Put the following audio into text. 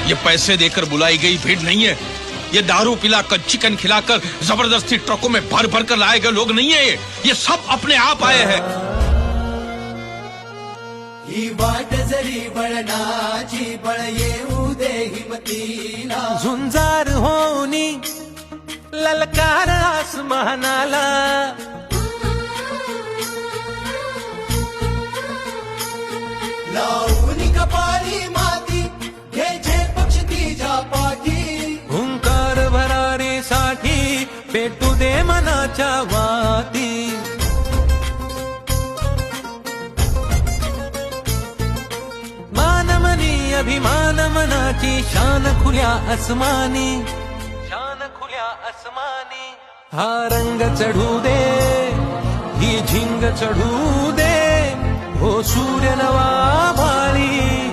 ये पैसे देकर बुलाई गई भीड़ नहीं है, ये दारू पिलाकर चिकन खिलाकर जबरदस्ती ट्रकों में भर भर कर लाए गए लोग नहीं है। ये सब अपने आप आए हैं। ही वाट जरी बळनाची बळ येऊ दे हिमतीला, झुंजार होनी ललकार आसमानाला, लावून कपाळी माती घ्यायचे पक्ष तिच्या पाठी, हुंकार भरारीसाठी पेटू दे मनाच्या वाती। मानमनी अभिमान मनाची शान खुल्या आसमानी, शान खुल्या आसमानी। हा रंग चढू दे, ही झिंग चढू दे, हो सूर्य नवा भाळी।